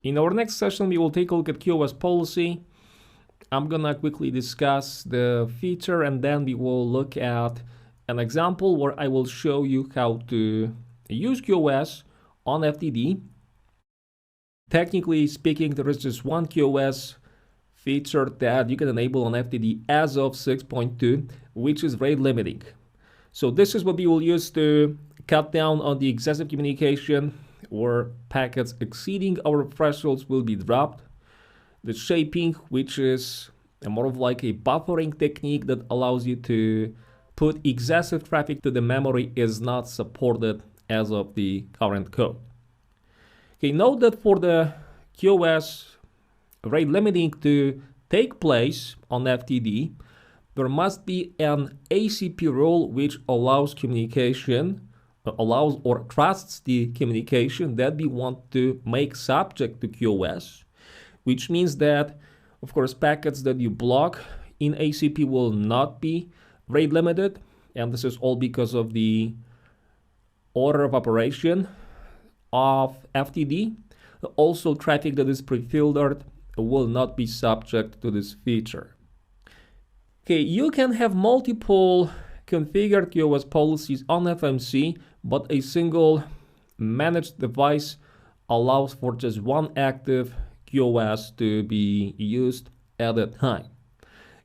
In our next session, we will take a look at QoS policy. I'm gonna quickly discuss the feature, and then we will look at an example where I will show you how to use QoS on FTD. Technically speaking, there is just one QoS feature that you can enable on FTD as of 6.2, which is rate limiting. So this is what we will use to cut down on the excessive communication where packets exceeding our thresholds will be dropped. The shaping, which is more of like a buffering technique that allows you to put excessive traffic to the memory, is not supported as of the current code. Okay, note that for the QoS rate limiting to take place on FTD, there must be an ACP rule which allows communication, allows or trusts the communication that we want to make subject to QoS, which means that, of course, packets that you block in ACP will not be rate limited, and this is all because of the order of operation of FTD. Also, traffic that is pre-filtered will not be subject to this feature. Okay, you can have multiple configured QoS policies on FMC, but a single managed device allows for just one active QoS to be used at a time.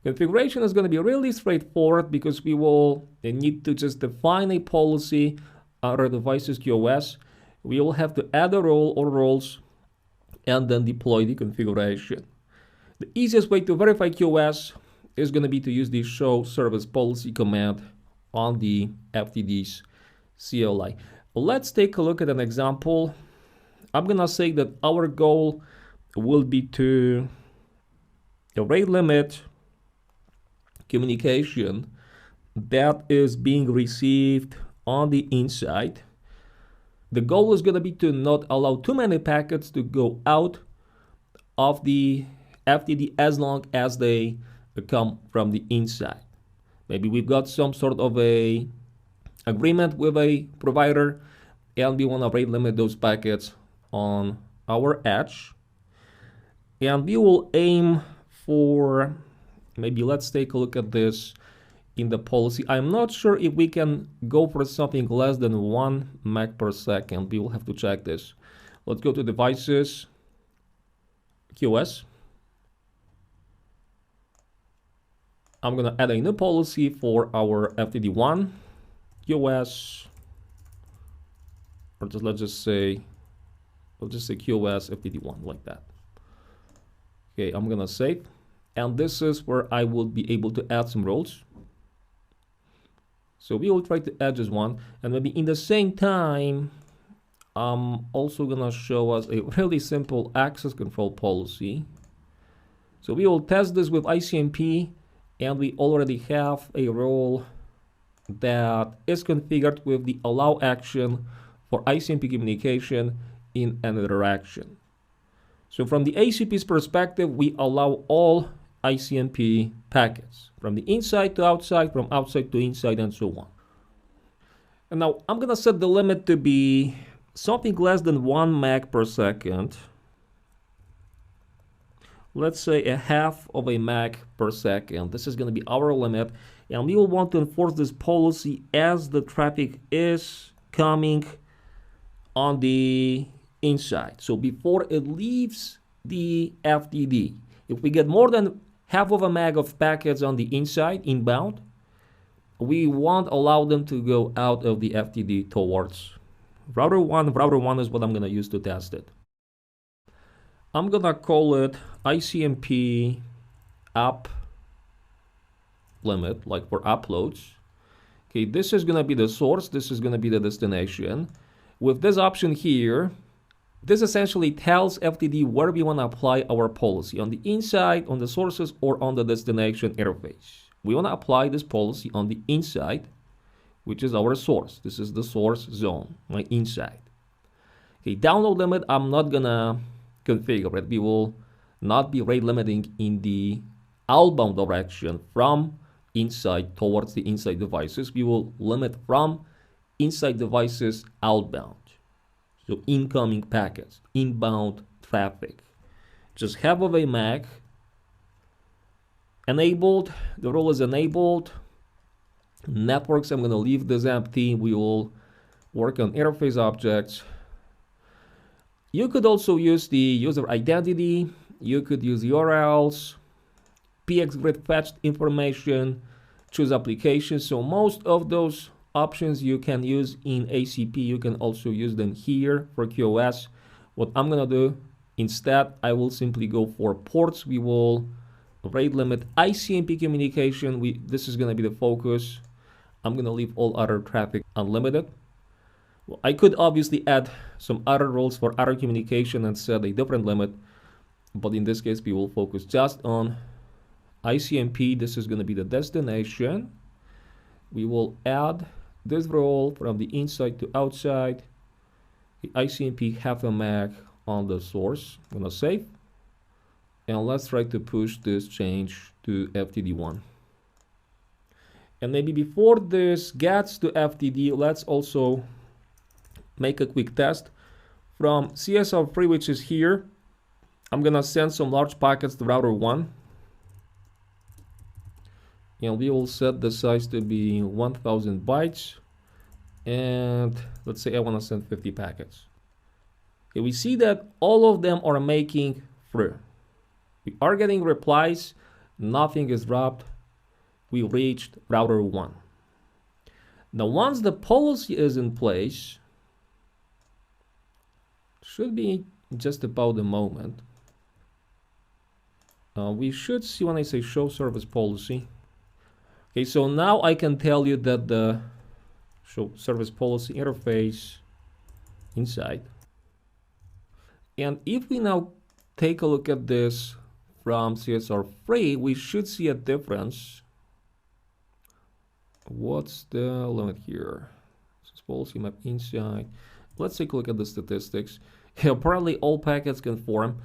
Configuration is going to be really straightforward because we will need to just define a policy on our device's QoS. We will have to add a role or roles and then deploy the configuration. The easiest way to verify QoS is going to be to use the show service policy command on the FTD's CLI. Let's take a look at an example. I'm going to say that our goal will be to rate limit communication that is being received on the inside. The goal is going to be to not allow too many packets to go out of the FTD as long as they come from the inside. Maybe we've got some sort of a agreement with a provider and we want to rate limit those packets on our edge. And we will aim for, maybe let's take a look at this in the policy. I'm not sure if we can go for something less than 1 meg per second. We will have to check this. Let's go to devices, QoS. I'm going to add a new policy for our FTD1 QoS, or just let's just say QoS FTD1 like that. Okay, I'm going to save, and this is where I will be able to add some roles. So we will try to add just one, and maybe in the same time, I'm also going to show us a really simple access control policy. So we will test this with ICMP, and we already have a role that is configured with the allow action for ICMP communication in another action. So from the ACP's perspective, we allow all ICMP packets from the inside to outside, from outside to inside, and so on. And now I'm going to set the limit to be something less than 1 meg per second. Let's say a half of a meg per second. This is going to be our limit, and we will want to enforce this policy as the traffic is coming on the inside. So before it leaves the FTD, if we get more than half of a meg of packets on the inside, inbound, we won't allow them to go out of the FTD towards router 1. Router 1 is what I'm going to use to test it. I'm going to call it ICMP up limit, like for uploads. Okay, this is going to be the source. This is going to be the destination. With this option here, this essentially tells FTD where we want to apply our policy, on the inside, on the sources, or on the destination interface. We want to apply this policy on the inside, which is our source. This is the source zone, my inside. Okay, download limit, I'm not going to configure it. We will not be rate limiting in the outbound direction from inside towards the inside devices. We will limit from inside devices outbound. So incoming packets, inbound traffic. Just have a MAC enabled. The rule is enabled. Networks, I'm going to leave this empty. We will work on interface objects. You could also use the user identity. You could use URLs, pxgrid fetched information, choose applications. So most of those options you can use in ACP. You can also use them here for QoS. What I'm going to do instead, I will simply go for ports. We will rate limit ICMP communication. This is going to be the focus. I'm going to leave all other traffic unlimited. Well, I could obviously add some other rules for other communication and set a different limit, but in this case we will focus just on ICMP. This is going to be the destination. We will add this rule from the inside to outside. The ICMP have a MAC on the source. I'm going to save, and let's try to push this change to FTD1. And maybe before this gets to FTD, let's also make a quick test. From CSR3, which is here, I'm gonna send some large packets to router 1. And we will set the size to be 1000 bytes. And let's say I wanna send 50 packets. Okay, we see that all of them are making through. We are getting replies, nothing is dropped. We reached router 1. Now once the policy is in place, should be just about the moment. We should see when I say show service policy. Okay, so now I can tell you that the show service policy interface inside. And if we now take a look at this from CSR3, we should see a difference. What's the limit here? This policy map inside. Let's take a look at the statistics. Apparently all packets conform.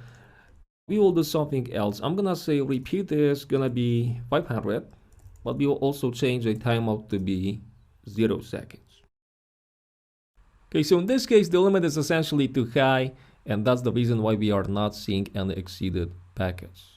We will do something else. I'm gonna say repeat is gonna be 500, but we will also change the timeout to be 0 seconds. Okay, so in this case the limit is essentially too high, and that's the reason why we are not seeing any exceeded packets.